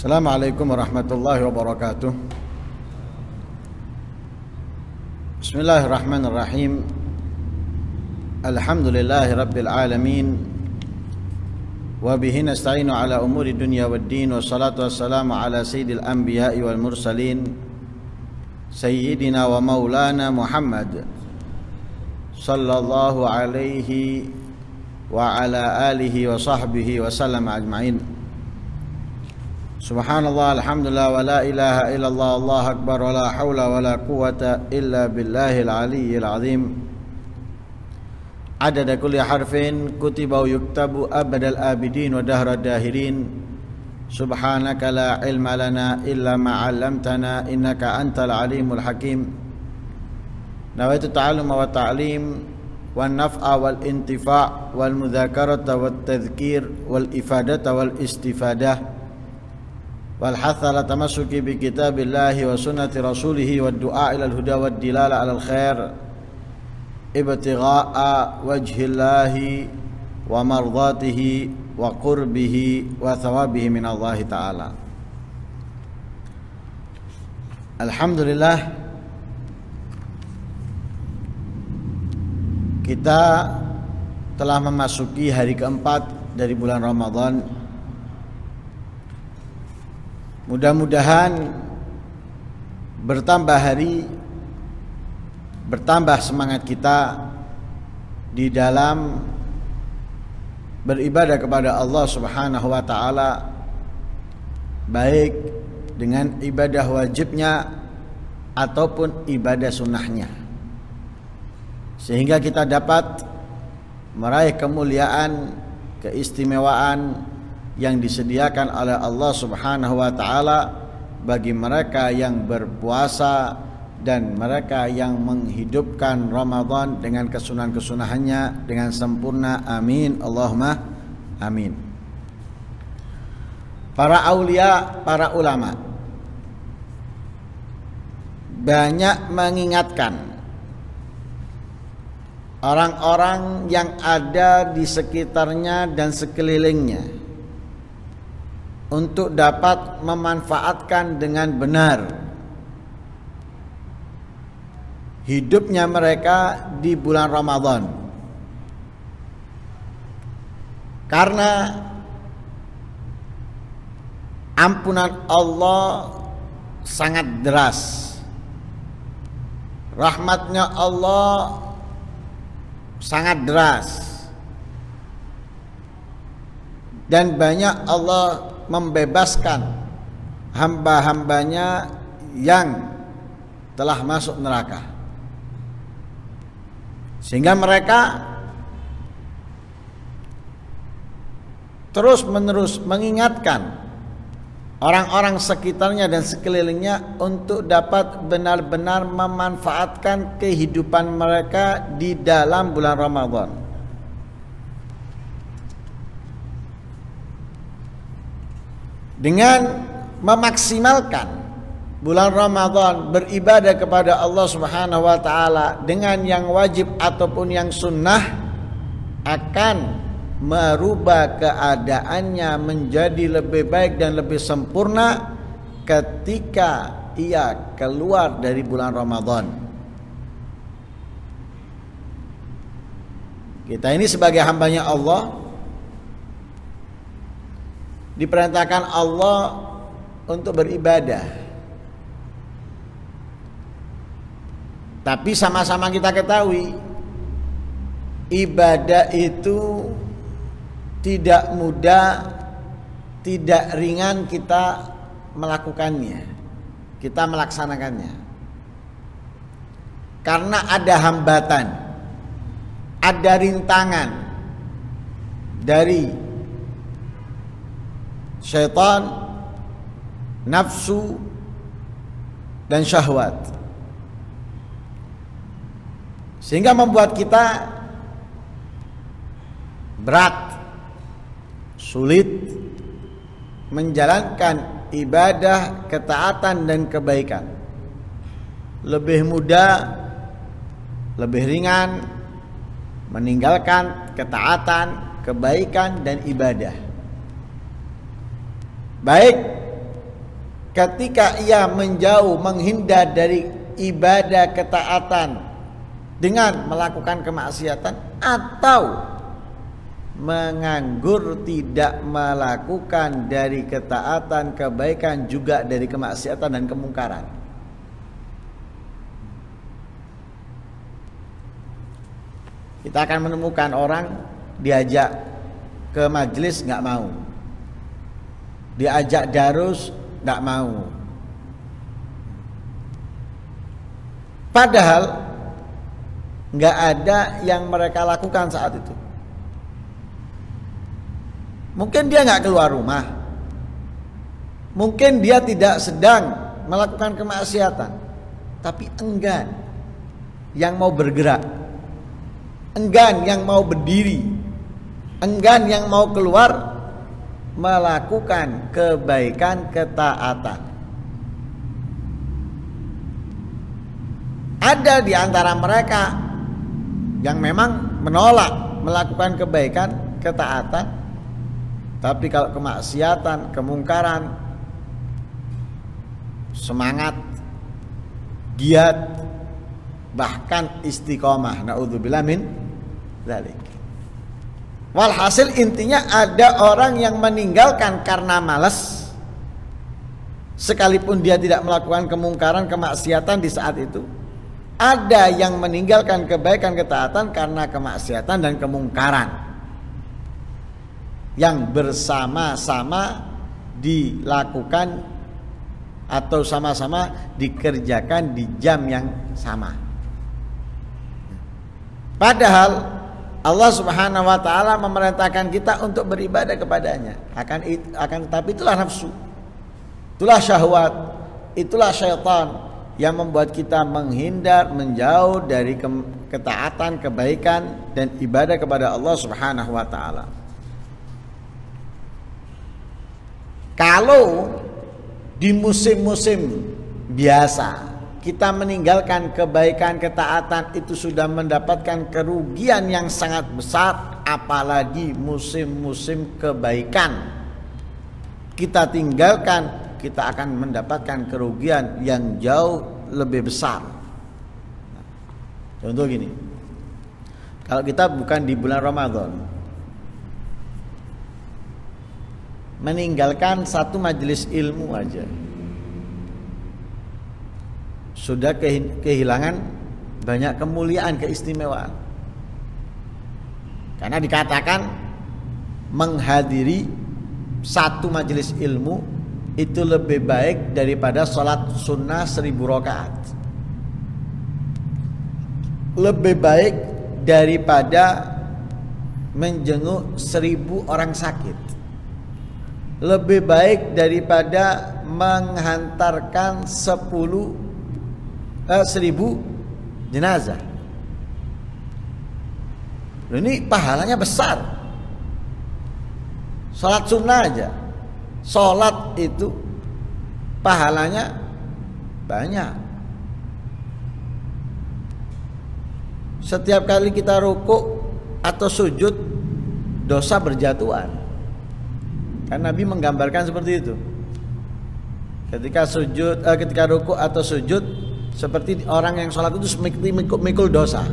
Assalamualaikum warahmatullahi wabarakatuh. Bismillahirrahmanirrahim. Alhamdulillahi rabbil alamin. Wa bihi nasta'inu ala umuri dunya waddin. Wassalatu wassalamu ala sayyidil anbiya'i wal mursalin Sayyidina wa maulana Muhammad sallallahu alaihi wa ala alihi wa sahbihi wa sallam ajma'in. Subhanallah, alhamdulillah, wa la ilaha illallah, Allahu akbar, wa la hawla wa la quwata illa billahil aliyyil azim. Adada kulli harfin kutiba wa yuktabu abadal abidin wa dahrad dahirin. Subhanaka la ilma lana illa ma 'allamtana innaka antal alimul hakim. Nawaitu ta'alluma wa ta'lim wan naf'a wal intifa' wal mudzakarata wat tadhkir wal ifadata wal istifadah wal hatha ala tamassuki bi kitabillahi wa sunnati rasulih wad du'a ila al huda wad dilala ala al khair ibtigha'a wajhillahi wa mardatihi wa qurbihi wa thawabihi min Allah ta'ala. Alhamdulillah, kita telah memasuki hari keempat dari bulan Ramadan. Mudah-mudahan bertambah hari, bertambah semangat kita di dalam beribadah kepada Allah Subhanahu wa taala, baik dengan ibadah wajibnya ataupun ibadah sunnahnya, sehingga kita dapat meraih kemuliaan, keistimewaan yang disediakan oleh Allah Subhanahu wa taala bagi mereka yang berpuasa dan mereka yang menghidupkan Ramadan dengan kesunahan-kesunahannya dengan sempurna. Amin, Allahumma amin. Para aulia, para ulama banyak mengingatkan orang-orang yang ada di sekitarnya dan sekelilingnya untuk dapat memanfaatkan dengan benar hidupnya mereka di bulan Ramadan, karena ampunan Allah sangat deras, rahmatnya Allah sangat deras, dan banyak Allah membebaskan hamba-hambanya yang telah masuk neraka, sehingga mereka terus-menerus mengingatkan orang-orang sekitarnya dan sekelilingnya untuk dapat benar-benar memanfaatkan kehidupan mereka di dalam bulan Ramadan. Dengan memaksimalkan bulan Ramadan beribadah kepada Allah Subhanahu wa taala dengan yang wajib ataupun yang sunnah, akan merubah keadaannya menjadi lebih baik dan lebih sempurna ketika ia keluar dari bulan Ramadan. Kita ini sebagai hambanya Allah, diperintahkan Allah untuk beribadah, tapi sama-sama kita ketahui ibadah itu tidak mudah, tidak ringan kita melakukannya, kita melaksanakannya, karena ada hambatan, ada rintangan dari syaitan, nafsu, dan syahwat, sehingga membuat kita berat, sulit menjalankan ibadah, ketaatan, dan kebaikan. Lebih mudah, lebih ringan meninggalkan ketaatan, kebaikan, dan ibadah. Baik ketika ia menjauh, menghindar dari ibadah ketaatan dengan melakukan kemaksiatan, atau menganggur tidak melakukan dari ketaatan kebaikan juga dari kemaksiatan dan kemungkaran. Kita akan menemukan orang diajak ke majelis nggak mau, diajak darus nggak mau, padahal nggak ada yang mereka lakukan saat itu. Mungkin dia nggak keluar rumah, mungkin dia tidak sedang melakukan kemaksiatan, tapi enggan yang mau bergerak, enggan yang mau berdiri, enggan yang mau keluar melakukan kebaikan ketaatan. Ada di antara mereka yang memang menolak melakukan kebaikan ketaatan, tapi kalau kemaksiatan, kemungkaran, semangat, giat, bahkan istiqomah. Naudzubillah min dzalik. Walhasil intinya ada orang yang meninggalkan karena malas, sekalipun dia tidak melakukan kemungkaran, kemaksiatan di saat itu. Ada yang meninggalkan kebaikan ketaatan karena kemaksiatan dan kemungkaran yang bersama-sama dilakukan atau sama-sama dikerjakan di jam yang sama. Padahal Allah Subhanahu wa taala memerintahkan kita untuk beribadah kepadanya. Akan tapi itulah nafsu. Itulah syahwat, itulah syaitan yang membuat kita menghindar, menjauh dari ketaatan, kebaikan dan ibadah kepada Allah Subhanahu wa taala. Kalau di musim-musim biasa kita meninggalkan kebaikan ketaatan, itu sudah mendapatkan kerugian yang sangat besar, apalagi musim-musim kebaikan kita tinggalkan, kita akan mendapatkan kerugian yang jauh lebih besar. Contoh gini, kalau kita bukan di bulan Ramadan, meninggalkan satu majelis ilmu aja sudah kehilangan banyak kemuliaan, keistimewaan. Karena dikatakan menghadiri satu majelis ilmu itu lebih baik daripada sholat sunnah 1000 rakaat, lebih baik daripada menjenguk 1000 orang sakit, lebih baik daripada menghantarkan 1000 jenazah. Ini pahalanya besar. Sholat sunnah aja, sholat itu pahalanya banyak. Setiap kali kita rukuk atau sujud, dosa berjatuhan. Kan Nabi menggambarkan seperti itu. Ketika sujud, ketika rukuk atau sujud, seperti orang yang sholat itu mikul dosa.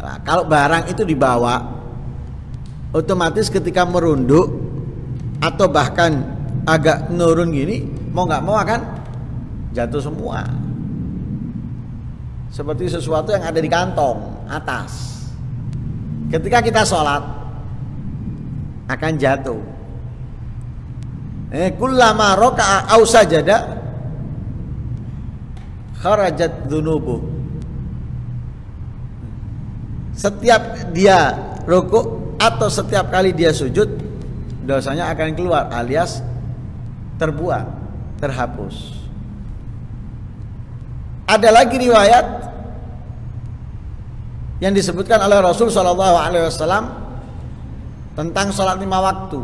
Nah, kalau barang itu dibawa, otomatis ketika merunduk atau bahkan agak nurun gini, mau nggak mau akan jatuh semua. Seperti sesuatu yang ada di kantong atas. Ketika kita sholat akan jatuh. Kullama raka'a aw sajada kharajat dzunubuh. Setiap dia rukuk atau setiap kali dia sujud, dosanya akan keluar alias terbuang, terhapus. Ada lagi riwayat yang disebutkan oleh Rasul sallallahu alaihi wasallam tentang sholat 5 waktu.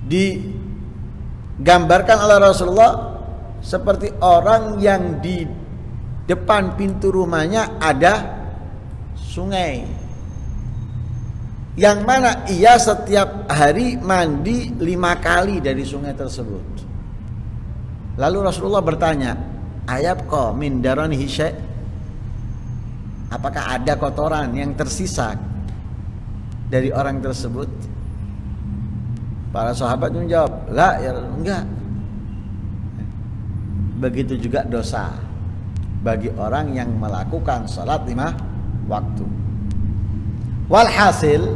Digambarkan oleh Rasulullah seperti orang yang di depan pintu rumahnya ada sungai. yang mana ia setiap hari mandi 5 kali dari sungai tersebut. Lalu Rasulullah bertanya, ayabqa min daranihi syai', apakah ada kotoran yang tersisa dari orang tersebut? Para sahabat menjawab, la ya enggak. Begitu juga dosa bagi orang yang melakukan salat 5 waktu. Walhasil,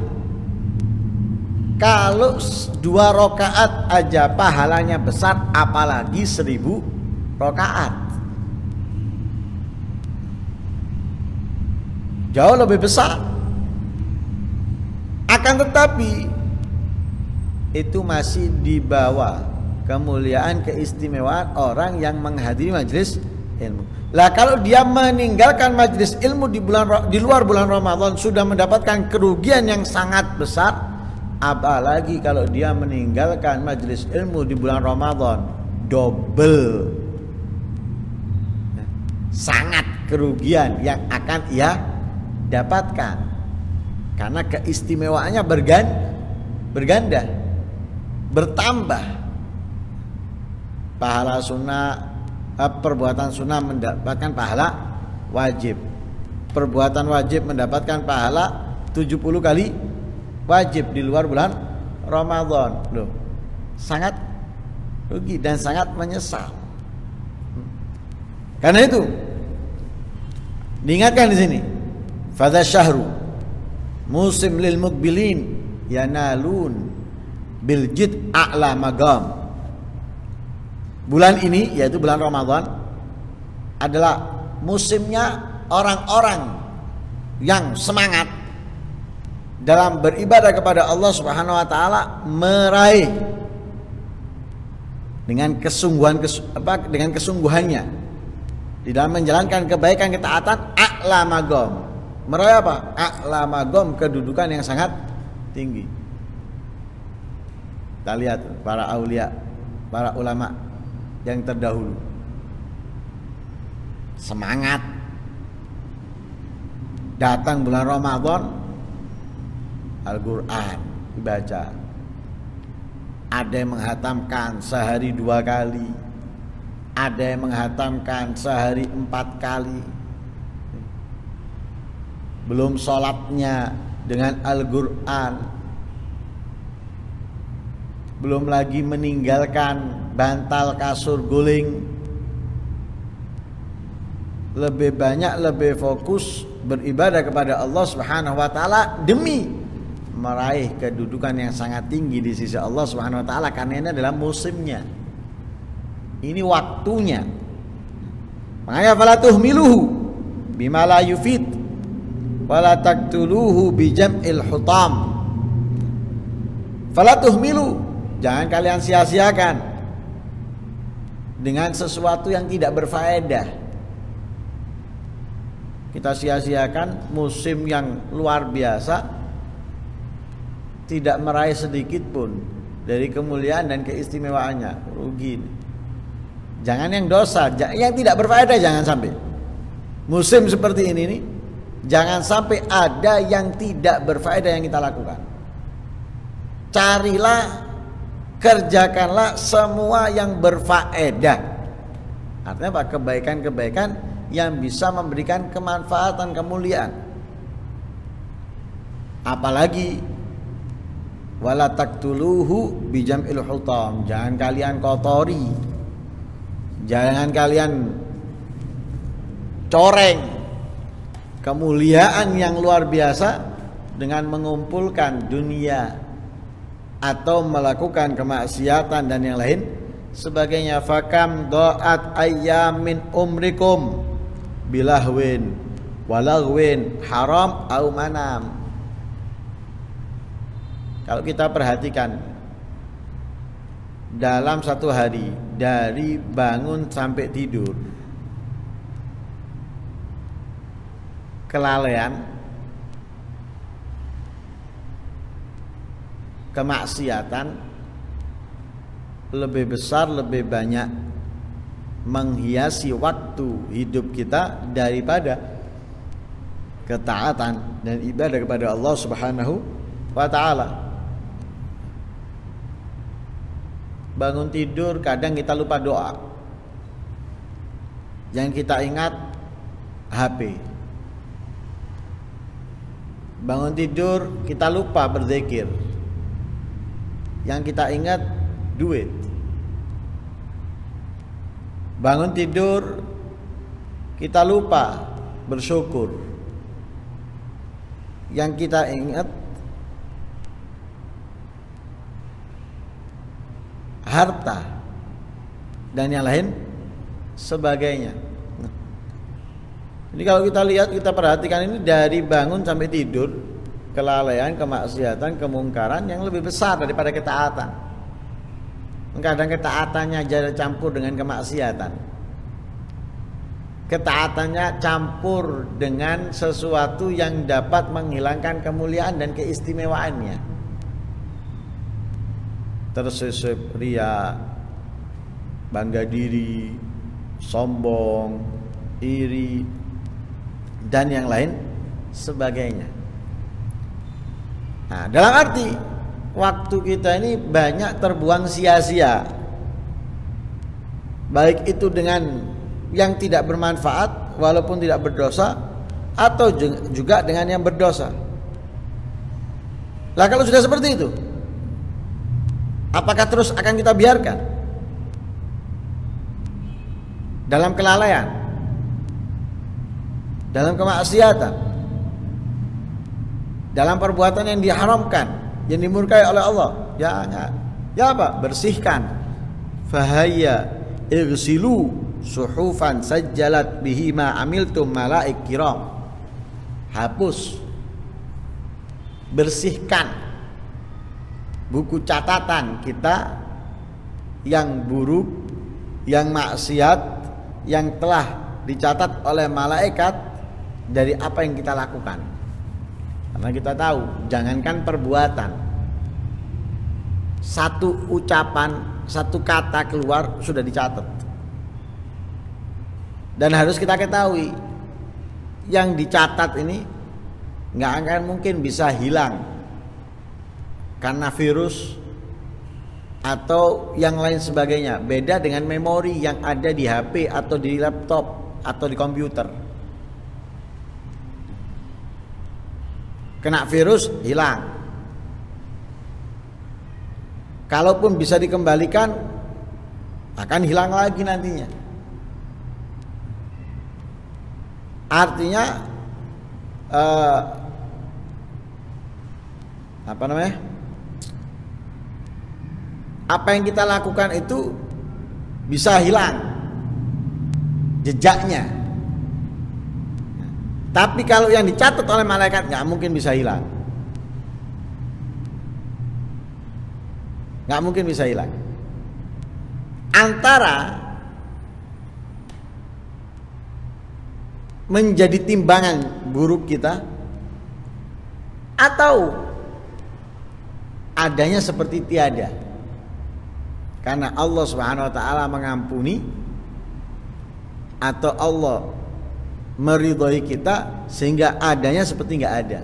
kalau 2 rakaat aja pahalanya besar, apalagi 1000 rakaat. Jauh lebih besar. Akan tetapi itu masih di bawah kemuliaan keistimewaan orang yang menghadiri majelis ilmu. Lah kalau dia meninggalkan majelis ilmu di luar bulan Ramadan sudah mendapatkan kerugian yang sangat besar, apalagi kalau dia meninggalkan majelis ilmu di bulan Ramadan, double. Sangat kerugian yang akan ia dapatkan, karena keistimewaannya berganda, bertambah. Pahala sunnah, perbuatan sunnah mendapatkan pahala wajib, perbuatan wajib mendapatkan pahala 70 kali wajib di luar bulan Ramadan. Loh, sangat rugi dan sangat menyesal. Karena itu diingatkan di sini, fadha syahru musim lil muqbilin yanalun bil jid a'la magam. Bulan ini, yaitu bulan Ramadan, adalah musimnya orang-orang yang semangat dalam beribadah kepada Allah Subhanahu wa taala, meraih dengan kesungguhannya di dalam menjalankan kebaikan, ketaatan, a'la magam. Meraih apa? A'la magam, kedudukan yang sangat tinggi. Kita lihat para aulia, para ulama yang terdahulu, semangat datang bulan Ramadan, Al-Quran dibaca. Ada yang menghatamkan sehari 2 kali, ada yang menghatamkan sehari 4 kali. Belum sholatnya dengan Al-Quran, belum lagi meninggalkan bantal kasur guling. Lebih banyak, lebih fokus beribadah kepada Allah Subhanahu wa taala demi meraih kedudukan yang sangat tinggi di sisi Allah Subhanahu wa taala, karena ini adalah musimnya. Ini waktunya. Makanya fala tuhmiluhu bima la yufid wala taqtuluhu bi jam'il hutam. Fala tuhmilu, jangan kalian sia-siakan dengan sesuatu yang tidak berfaedah. Kita sia-siakan musim yang luar biasa, tidak meraih sedikit pun dari kemuliaan dan keistimewaannya. Rugi. Jangan yang dosa, yang tidak berfaedah, jangan sampai. Musim seperti ini nih, jangan sampai ada yang tidak berfaedah yang kita lakukan. Carilah, kerjakanlah semua yang berfaedah. Artinya apa? Kebaikan-kebaikan yang bisa memberikan kemanfaatan, kemuliaan. Apalagi wala taqtuluhu bijam'il hutam, jangan kalian kotori, jangan kalian coreng kemuliaan yang luar biasa dengan mengumpulkan dunia atau melakukan kemaksiatan dan yang lain sebagainya. Fakam do'at ayyamin umrikum bilahwin walagwin haram au manam. Kalau kita perhatikan dalam satu hari, dari bangun sampai tidur, kelalaian, kemaksiatan lebih besar, lebih banyak menghiasi waktu hidup kita daripada ketaatan dan ibadah kepada Allah Subhanahu wa ta'ala. Bangun tidur kadang kita lupa doa. Yang kita ingat HP. Bangun tidur kita lupa berzikir. Yang kita ingat duit. Bangun tidur kita lupa bersyukur. Yang kita ingat harta dan yang lain sebagainya. Jadi kalau kita lihat, kita perhatikan ini dari bangun sampai tidur, kelalaian, kemaksiatan, kemungkaran yang lebih besar daripada ketaatan. Kadang ketaatannya aja campur dengan kemaksiatan. Ketaatannya campur dengan sesuatu yang dapat menghilangkan kemuliaan dan keistimewaannya. Tersisip ria, bangga diri, sombong, iri, dan yang lain sebagainya. Nah, dalam arti waktu kita ini banyak terbuang sia-sia, baik itu dengan yang tidak bermanfaat walaupun tidak berdosa, atau juga dengan yang berdosa. Lah kalau sudah seperti itu, apakah terus akan kita biarkan dalam kelalaian, dalam kemaksiatan, dalam perbuatan yang diharamkan, yang dimurkai oleh Allah? Jangan. Ya apa? Bersihkan. Fahayya igsilu suhufan sajjalat bihi ma amiltum malaik kiram. Hapus, bersihkan buku catatan kita yang buruk, yang maksiat, yang telah dicatat oleh malaikat dari apa yang kita lakukan. Karena kita tahu, jangankan perbuatan, satu ucapan, satu kata keluar sudah dicatat. Dan harus kita ketahui, yang dicatat ini nggak akan mungkin bisa hilang karena virus atau yang lain sebagainya. Beda dengan memori yang ada di HP atau di laptop atau di komputer. Kena virus, hilang. Kalaupun bisa dikembalikan, akan hilang lagi nantinya. Artinya apa yang kita lakukan itu bisa hilang jejaknya. Tapi kalau yang dicatat oleh malaikat nggak mungkin bisa hilang. Nggak mungkin bisa hilang. Antara menjadi timbangan buruk kita atau adanya seperti tiada. Karena Allah Subhanahu wa taala mengampuni atau Allah meridhai kita sehingga adanya seperti nggak ada.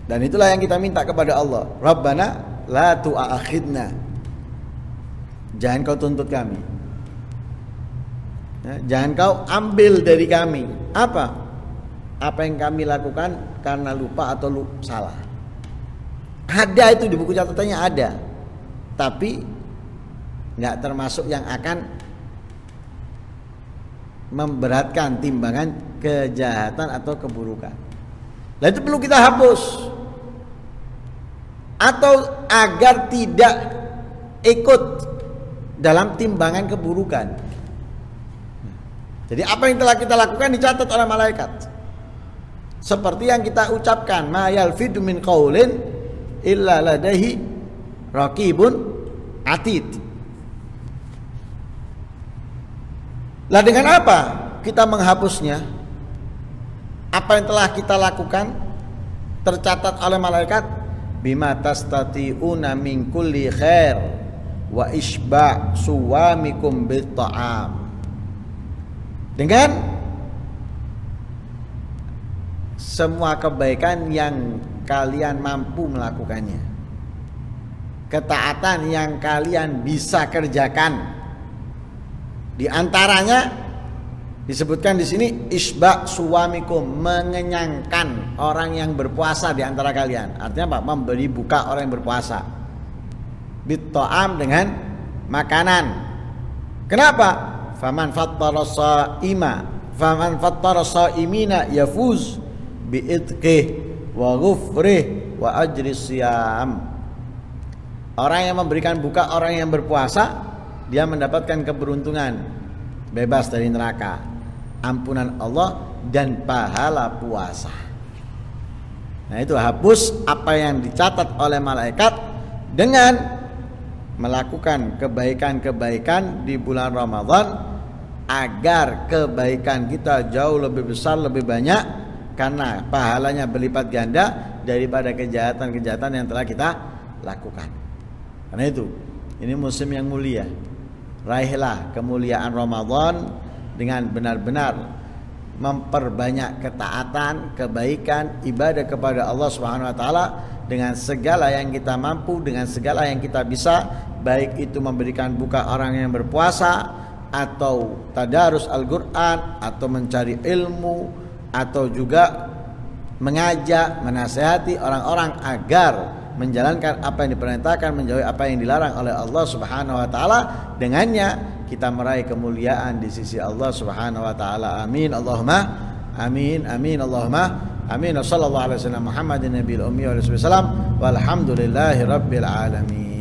Dan itulah yang kita minta kepada Allah. Rabbana la tu'akhidna. Jangan kau tuntut kami. Jangan kau ambil dari kami. Apa yang kami lakukan karena lupa atau salah. Ada itu di buku catatannya ada. Tapi nggak termasuk yang akan memberatkan timbangan kejahatan atau keburukan. Nah itu perlu kita hapus. Atau agar tidak ikut dalam timbangan keburukan. Jadi apa yang telah kita lakukan dicatat oleh malaikat. Seperti yang kita ucapkan, ma yalfidu min qaulin illa ladaihi raqibun atid. Lah dengan apa kita menghapusnya? Apa yang telah kita lakukan tercatat oleh malaikat, bima tastati'una min kulli khair wa isba' suwamikum bitta'am. Dengan semua kebaikan yang kalian mampu melakukannya, ketaatan yang kalian bisa kerjakan. Di antaranya disebutkan di sini isba suwamikum, mengenyangkan orang yang berpuasa di antara kalian. Artinya apa? Memberi buka orang yang berpuasa. Bitto'am, dengan makanan. Kenapa? Faman fattara sha'imina yafuz bi'idqih wa ghufrih wa ajri siyam. Orang yang memberikan buka orang yang berpuasa, dia mendapatkan keberuntungan, bebas dari neraka, ampunan Allah, dan pahala puasa. Nah, itu hapus apa yang dicatat oleh malaikat dengan melakukan kebaikan-kebaikan di bulan Ramadan, agar kebaikan kita jauh lebih besar, lebih banyak, karena pahalanya berlipat ganda daripada kejahatan-kejahatan yang telah kita lakukan. Karena itu, ini musim yang mulia. Raihlah kemuliaan Ramadan dengan benar-benar memperbanyak ketaatan, kebaikan, ibadah kepada Allah Subhanahu wa taala dengan segala yang kita mampu, dengan segala yang kita bisa, baik itu memberikan buka orang yang berpuasa, atau tadarus Al-Qur'an, atau mencari ilmu, atau juga mengajak, menasihati orang-orang agar menjalankan apa yang diperintahkan, menjauhi apa yang dilarang oleh Allah Subhanahu wa taala. Dengannya kita meraih kemuliaan di sisi Allah Subhanahu wa taala. Amin Allahumma amin, amin Allahumma amin. Wassallallahu alaihi wasallam Muhammadin nabiyil ummi wa alihi wasallam walhamdulillahi rabbil alamin.